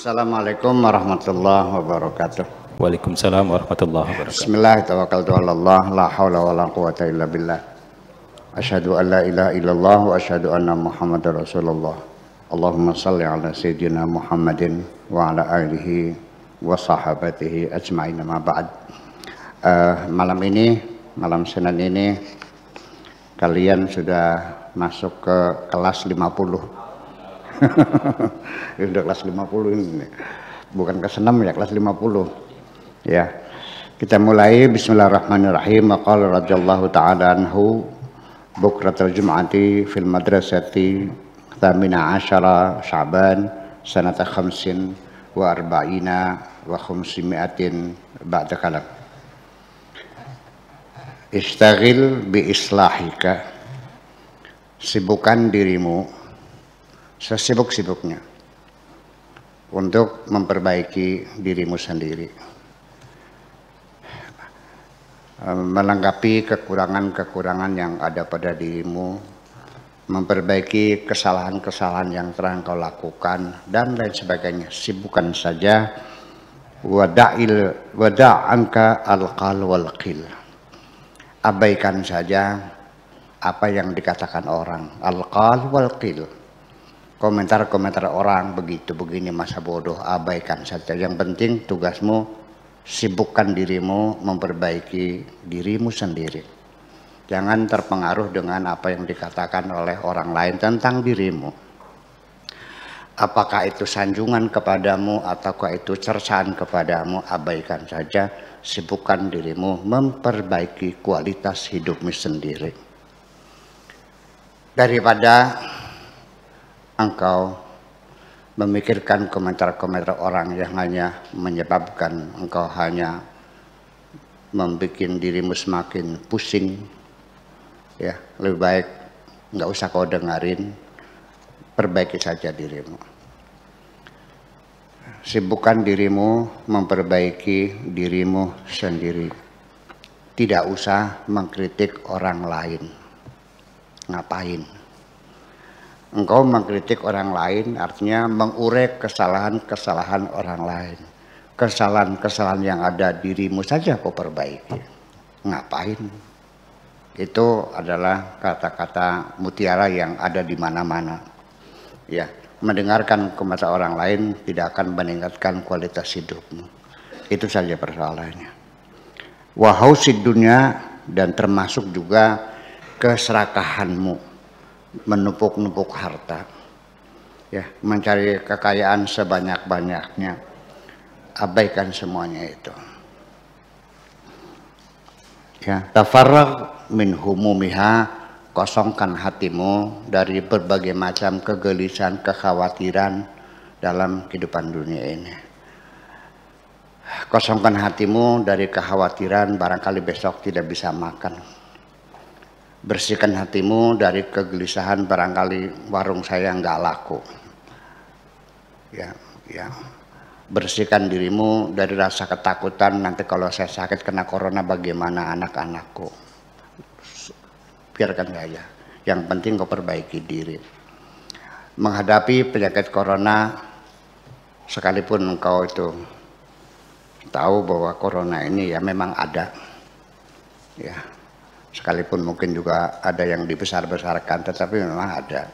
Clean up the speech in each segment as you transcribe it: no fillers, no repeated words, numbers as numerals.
Assalamualaikum warahmatullahi wabarakatuh. Waalaikumsalam warahmatullahi wabarakatuh. Bismillah, tawakkaltu ala Allah, la haula wa la quwata illa billah. Asyhadu an la ilaha illallah wa asyhadu anna Muhammadar Rasulullah. Allahumma salli ala sayyidina Muhammadin wa ala alihi wa sahabatihi ajma'in, ma ba'd. Malam ini, malam Senin ini, kalian sudah masuk ke kelas 50. Ini udah kelas 50 ini. Bukan kelas 6 ya, kelas 50. Ya. Kita mulai. Bismillahirrahmanirrahim. Qala radhiyallahu ta'ala anhu bukratul jum'ati fil madrasati 18 Sya'ban sanata 45 wa 500 ba'da kalam. Istaghil bi islahika, sibukkan dirimu sesibuk-sibuknya untuk memperbaiki dirimu sendiri, melengkapi kekurangan-kekurangan yang ada pada dirimu, memperbaiki kesalahan-kesalahan yang telah kau lakukan dan lain sebagainya. Sibukkan saja. Wada'anka al-qal wal qil, abaikan saja apa yang dikatakan orang, al-qal wal qil, komentar-komentar orang, begitu begini, masa bodoh, abaikan saja. Yang penting tugasmu sibukkan dirimu memperbaiki dirimu sendiri. Jangan terpengaruh dengan apa yang dikatakan oleh orang lain tentang dirimu. Apakah itu sanjungan kepadamu ataukah itu cercaan kepadamu, abaikan saja. Sibukkan dirimu memperbaiki kualitas hidupmu sendiri. Daripada engkau memikirkan komentar-komentar orang yang hanya menyebabkan engkau hanya membuat dirimu semakin pusing, ya, lebih baik nggak usah kau dengarin, perbaiki saja dirimu. Sibukkan dirimu memperbaiki dirimu sendiri. Tidak usah mengkritik orang lain. Ngapain? Engkau mengkritik orang lain artinya mengurek kesalahan-kesalahan orang lain. Kesalahan-kesalahan yang ada dirimu saja kau perbaiki. Ngapain? Itu adalah kata-kata mutiara yang ada di mana-mana. Ya, mendengarkan komentar orang lain tidak akan meningkatkan kualitas hidupmu. Itu saja persoalannya. Wahausid dunia, dan termasuk juga keserakahanmu, menumpuk-numpuk harta, ya, mencari kekayaan sebanyak-banyaknya, abaikan semuanya itu. Ya, tafarrag min humumiha, kosongkan hatimu dari berbagai macam kegelisahan, kekhawatiran dalam kehidupan dunia ini. Kosongkan hatimu dari kekhawatiran barangkali besok tidak bisa makan. Bersihkan hatimu dari kegelisahan barangkali warung saya nggak laku. Ya. Bersihkan dirimu dari rasa ketakutan, nanti kalau saya sakit kena corona bagaimana anak-anakku. Biarkan saja. Yang penting kau perbaiki diri. Menghadapi penyakit corona, sekalipun engkau itu tahu bahwa corona ini ya memang ada, ya, sekalipun mungkin juga ada yang dibesar-besarkan, tetapi memang ada.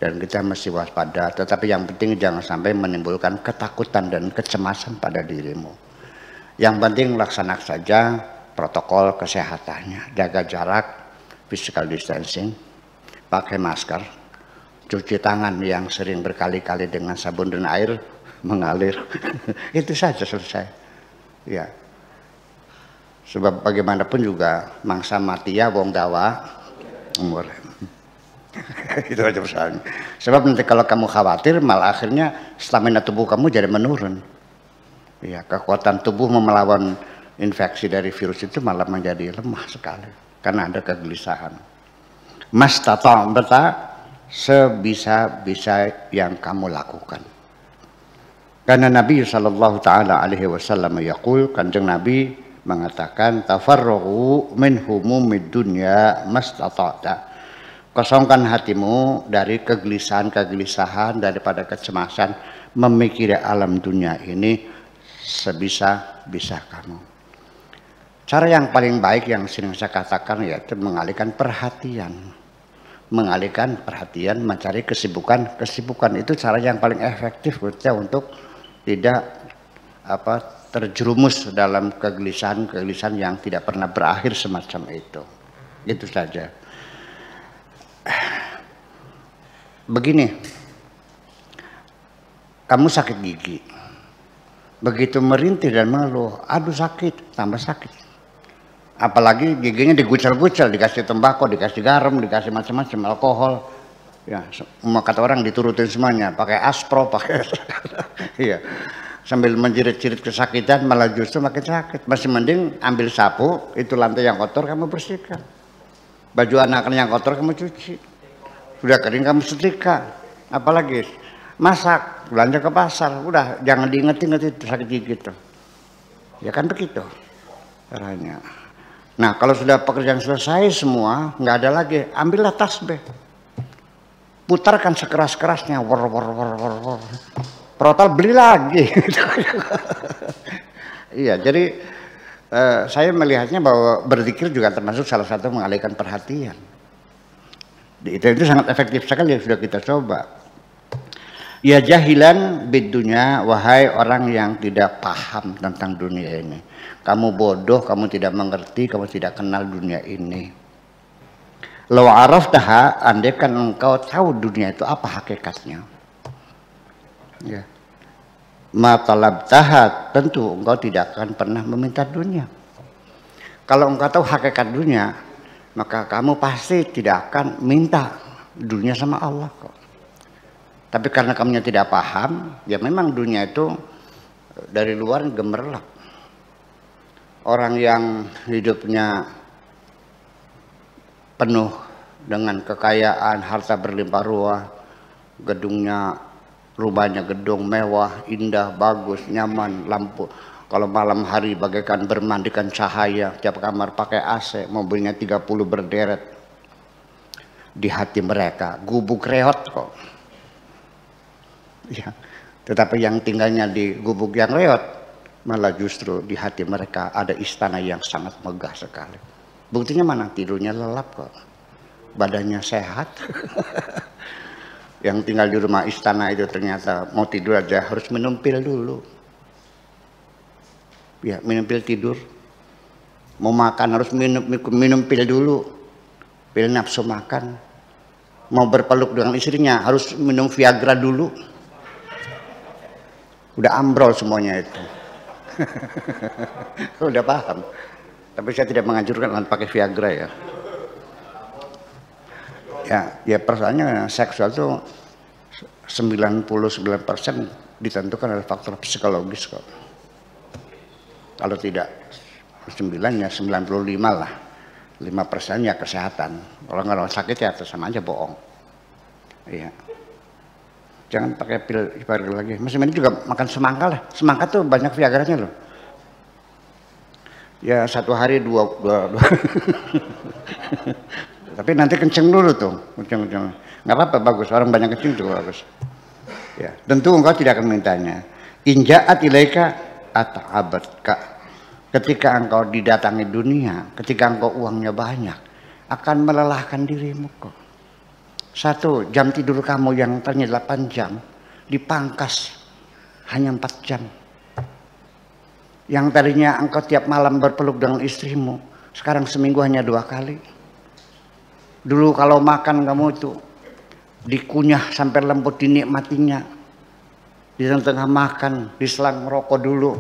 Dan kita mesti waspada, tetapi yang penting jangan sampai menimbulkan ketakutan dan kecemasan pada dirimu. Yang penting laksanakan saja protokol kesehatannya, jaga jarak, physical distancing, pakai masker, cuci tangan yang sering berkali-kali dengan sabun dan air mengalir. Itu saja, selesai. Ya. Sebab bagaimanapun juga mangsa mati ya wong dawa umur. Itu aja persoalannya. Sebab nanti kalau kamu khawatir malah akhirnya stamina tubuh kamu jadi menurun. Ya, kekuatan tubuh melawan infeksi dari virus itu malah menjadi lemah sekali karena ada kegelisahan. Mas tata sebisa-bisa yang kamu lakukan. Karena Nabi sallallahu taala alaihi wasallam yaqul, kanjeng Nabi mengatakan tafarrughu min humumid dunya mastata'ta. Kosongkan hatimu dari kegelisahan-kegelisahan, daripada kecemasan memikirkan alam dunia ini sebisa-bisa kamu. Cara yang paling baik yang sering saya katakan yaitu mengalihkan perhatian. Mengalihkan perhatian, mencari kesibukan itu cara yang paling efektif kita untuk tidak terjerumus dalam kegelisahan yang tidak pernah berakhir semacam itu. Itu saja. Begini, kamu sakit gigi, begitu merintih dan mengeluh, aduh sakit, tambah sakit. Apalagi giginya digucal-gucal, dikasih tembakau, dikasih garam, dikasih macam-macam, alkohol. Ya, semua kata orang diturutin semuanya, pakai aspro, pakai iya. Sambil menjerit-jerit kesakitan malah justru makin sakit. Masih mending ambil sapu, itu lantai yang kotor kamu bersihkan. Baju anak yang kotor kamu cuci. Sudah kering kamu setrika. Apalagi masak, belanja ke pasar, udah jangan diinget-inget itu sakit gigi itu. Ya kan begitu caranya. Nah kalau sudah pekerjaan selesai semua, nggak ada lagi, ambillah tasbih, putarkan sekeras-kerasnya, wor. Protol beli lagi. Iya, jadi saya melihatnya bahwa berzikir juga termasuk salah satu mengalihkan perhatian. Itu sangat efektif sekali yang sudah kita coba. Ya jahilan bidunya, wahai orang yang tidak paham tentang dunia ini. Kamu bodoh, kamu tidak mengerti, kamu tidak kenal dunia ini. Law araftaha, andaikan engkau tahu dunia itu apa hakikatnya. Ya. Ma talabtaha, tentu engkau tidak akan pernah meminta dunia. Kalau engkau tahu hakikat dunia, maka kamu pasti tidak akan minta dunia sama Allah kok. Tapi karena kamunya tidak paham, ya memang dunia itu dari luar gemerlap. Orang yang hidupnya penuh dengan kekayaan, harta berlimpah ruah, gedungnya, rumahnya gedung mewah, indah, bagus, nyaman, lampu. Kalau malam hari bagaikan bermandikan cahaya, tiap kamar pakai AC, mobilnya 30 berderet. Di hati mereka gubuk reot kok. Ya, tetapi yang tinggalnya di gubuk yang reot, malah justru di hati mereka ada istana yang sangat megah sekali. Buktinya mana? Tidurnya lelap kok, badannya sehat. Yang tinggal di rumah istana itu ternyata mau tidur aja harus minum pil dulu. Ya, minum pil tidur. Mau makan harus minum pil dulu, pil nafsu makan. Mau berpeluk dengan istrinya harus minum Viagra dulu. Udah ambrol semuanya itu. Udah paham. Tapi saya tidak menganjurkan pakai Viagra ya. Ya persoalannya seksual itu 99% ditentukan oleh faktor psikologis kok. Kalau tidak 9 ya 95 lah. 5% ya kesehatan. Kalau nggak sakit ya sama aja bohong. Iya. Jangan pakai pil Viagra lagi. Masih ini juga makan semangka lah. Semangka tuh banyak Viagranya loh. Ya satu hari dua. Tapi nanti kenceng dulu tuh. Kenceng. Nggak apa-apa, bagus. Orang banyak kenceng juga bagus. Ya, tentu engkau tidak akan mintanya. Inja'at ilaika ata'abadka. Ketika engkau didatangi dunia, ketika engkau uangnya banyak, akan melelahkan dirimu kok. 1 jam tidur kamu yang ternyata 8 jam dipangkas hanya 4 jam. Yang tadinya engkau tiap malam berpeluk dengan istrimu, sekarang seminggu hanya 2 kali. Dulu kalau makan kamu itu dikunyah sampai lembut, dinikmatinya. Di tengah makan, diselang rokok dulu,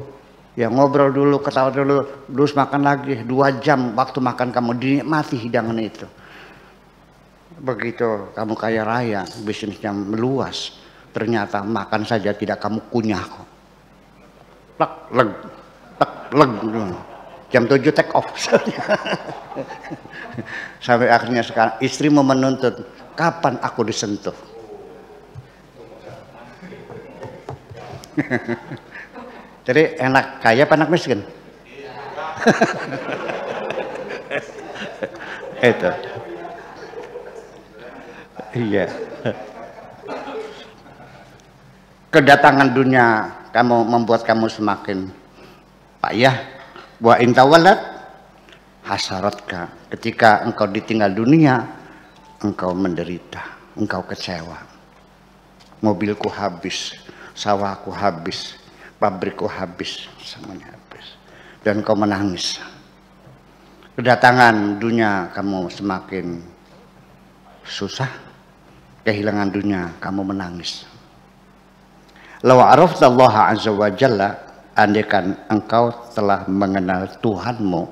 ya ngobrol dulu, ketawa dulu, terus makan lagi 2 jam waktu makan kamu dinikmati hidangan itu. Begitu kamu kaya raya, bisnisnya meluas, ternyata makan saja tidak kamu kunyah kok. Tek leg. Jam 7 take off. Sampai akhirnya sekarang istri mau menuntut, kapan aku disentuh? Jadi enak kaya apa enak miskin? Itu. Iya. kedatangan dunia kamu membuat kamu semakin payah. Wa intawalat hasaratka, ketika engkau ditinggal dunia engkau menderita, engkau kecewa. Mobilku habis, sawahku habis, pabrikku habis, semuanya habis, dan engkau menangis. Kedatangan dunia kamu semakin susah, kehilangan dunia kamu menangis. Law araftallaha azza wa jalla, andaikan engkau telah mengenal Tuhanmu,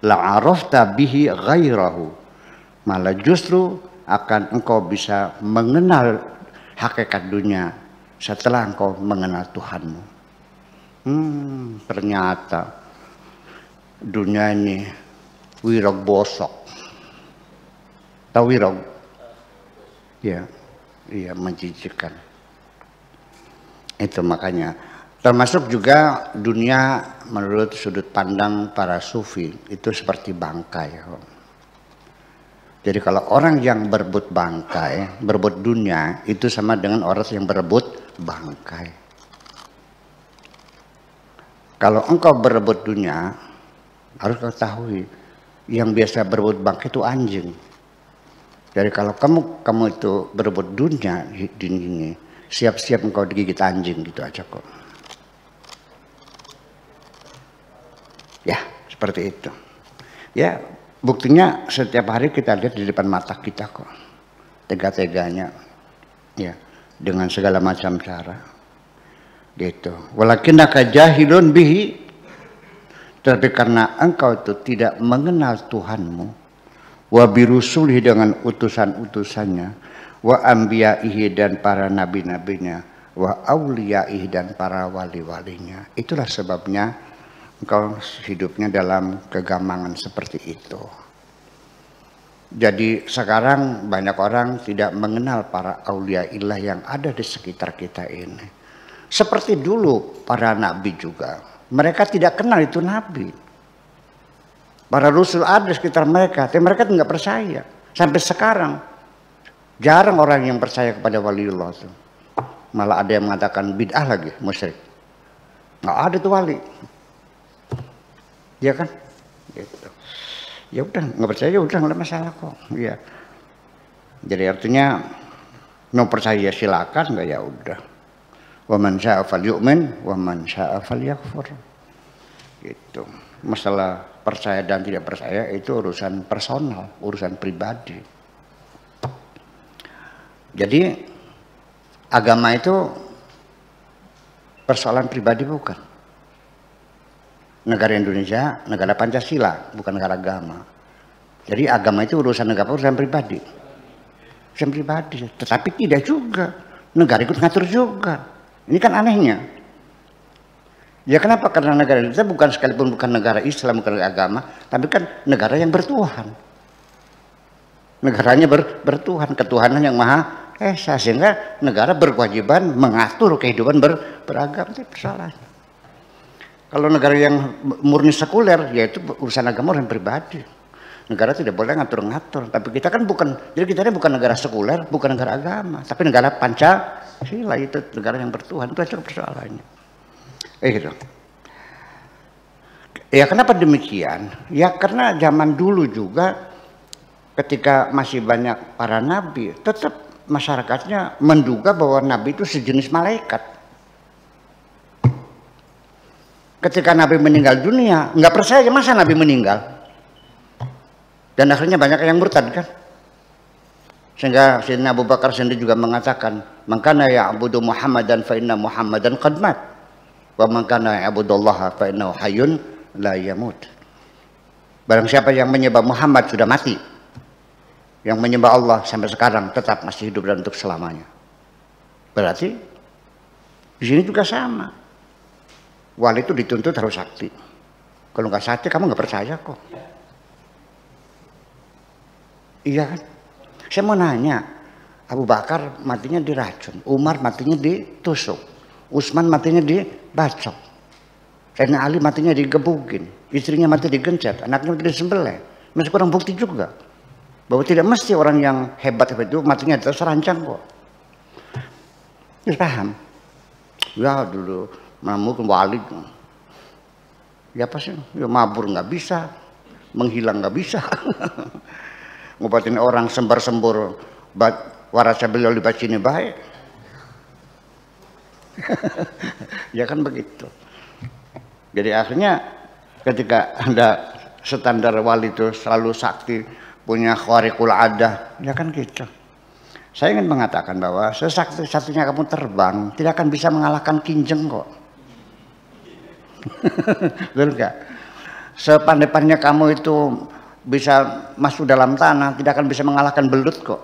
la arafta bihi ghairahu, malah justru akan engkau bisa mengenal hakikat dunia setelah engkau mengenal Tuhanmu. Ternyata dunia ini wirog bosok. Tahu wirog? Ya, iya, menjijikkan. Itu makanya termasuk juga dunia menurut sudut pandang para sufi itu seperti bangkai. Jadi kalau orang yang berebut bangkai, berebut dunia, itu sama dengan orang yang berebut bangkai. Kalau engkau berebut dunia, harus ketahui yang biasa berebut bangkai itu anjing. Jadi kalau kamu itu berebut dunia di ini, siap-siap engkau digigit anjing, gitu aja kok. Ya, seperti itu. Ya, buktinya setiap hari kita lihat di depan mata kita kok. Tega-teganya. Ya, dengan segala macam cara. Gitu. Walakinnaka jahilun bihi. Tapi karena engkau itu tidak mengenal Tuhanmu, wa birusulihi dengan utusan-utusannya, wa anbiya'ihi dan para nabi-nabinya, wa auliyaihi dan para wali-walinya. Itulah sebabnya engkau hidupnya dalam kegamangan seperti itu. Jadi sekarang banyak orang tidak mengenal para auliaillah yang ada di sekitar kita ini. Seperti dulu para nabi juga. Mereka tidak kenal itu nabi. Para rasul ada di sekitar mereka, tapi mereka tidak percaya. Sampai sekarang jarang orang yang percaya kepada waliullah itu. Malah ada yang mengatakan bid'ah lagi, musyrik. Nggak ada tuh wali. Ya kan? Gitu. Ya udah, nggak percaya udah, nggak ada masalah kok. Ya. Jadi artinya mau percaya silakan, nggak ya udah. Wa man syaa'a falyu'min wa man syaa'a falyakfur. Gitu. Masalah percaya dan tidak percaya itu urusan personal, urusan pribadi. Jadi agama itu persoalan pribadi bukan. Negara Indonesia, negara Pancasila, bukan negara agama. Jadi agama itu urusan negara, urusan pribadi. Urusan pribadi, tetapi tidak juga. Negara ikut ngatur juga. Ini kan anehnya. Ya kenapa? Karena negara Indonesia bukan sekalipun bukan negara Islam, bukan negara agama, tapi kan negara yang bertuhan. Negaranya bertuhan, ketuhanan yang maha esa, sehingga negara berkewajiban mengatur kehidupan beragama. Itu persoalannya. Kalau negara yang murni sekuler, yaitu urusan agama urusan pribadi. Negara tidak boleh ngatur-ngatur. Tapi kita kan bukan, jadi kita ini bukan negara sekuler, bukan negara agama, tapi negara Pancasila, itu negara yang bertuhan. Itu aja persoalannya. Gitu. Ya kenapa demikian? Ya karena zaman dulu juga ketika masih banyak para nabi, tetap masyarakatnya menduga bahwa nabi itu sejenis malaikat. Ketika nabi meninggal dunia, nggak percaya masa nabi meninggal. Dan akhirnya banyak yang murtad kan. Sehingga Sayyidina Abu Bakar sendiri juga mengatakan, "Man kana ya'budu Muhammadan fa inna Muhammadan qad mat. Wa man kana ya'budullaha fa innahu hayyun la yamut." Barang siapa yang menyembah Muhammad sudah mati. Yang menyembah Allah sampai sekarang tetap masih hidup dan untuk selamanya. Berarti di sini juga sama. Wali itu dituntut harus sakti. Kalau nggak sakti kamu nggak percaya kok. Iya kan? Saya mau nanya, Abu Bakar matinya diracun, Umar matinya ditusuk, Utsman matinya dibacok, Sayyidina Ali matinya digebukin, istrinya mati digencet, anaknya mati disembelih. Masih kurang bukti juga bahwa tidak mesti orang yang hebat itu matinya di atas ranjang kok. Paham? Ya dulu mungkin wali. Ya apa sih? Ya mabur nggak bisa, menghilang nggak bisa. Ngobatin orang sembar-sembur, warasa beliau libat sini baik. Ya kan begitu. Jadi akhirnya ketika ada standar wali itu selalu sakti, punya khariqul adah, ya kan gitu. Saya ingin mengatakan bahwa sesakti-saktinya kamu terbang tidak akan bisa mengalahkan kinjeng kok. Betul nggak? Sepandai-pandainya kamu itu bisa masuk dalam tanah tidak akan bisa mengalahkan belut kok.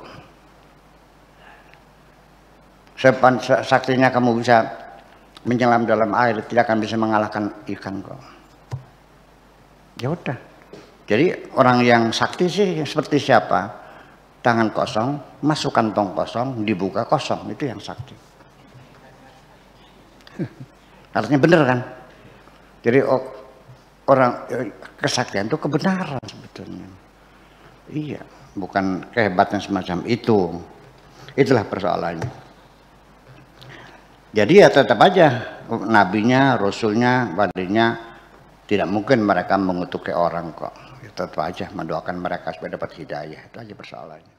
Saktinya kamu bisa menyelam dalam air tidak akan bisa mengalahkan ikan kok. Ya udah. Jadi orang yang sakti sih seperti siapa? Tangan kosong, masuk kantong kosong, dibuka kosong, itu yang sakti. Artinya bener kan? Jadi orang kesaktian itu kebenaran sebetulnya. Iya, bukan kehebatan semacam itu. Itulah persoalannya. Jadi ya tetap aja nabinya, rasulnya, walinya tidak mungkin mereka mengutuki orang kok. Ya, tetap aja mendoakan mereka supaya dapat hidayah. Itu aja persoalannya.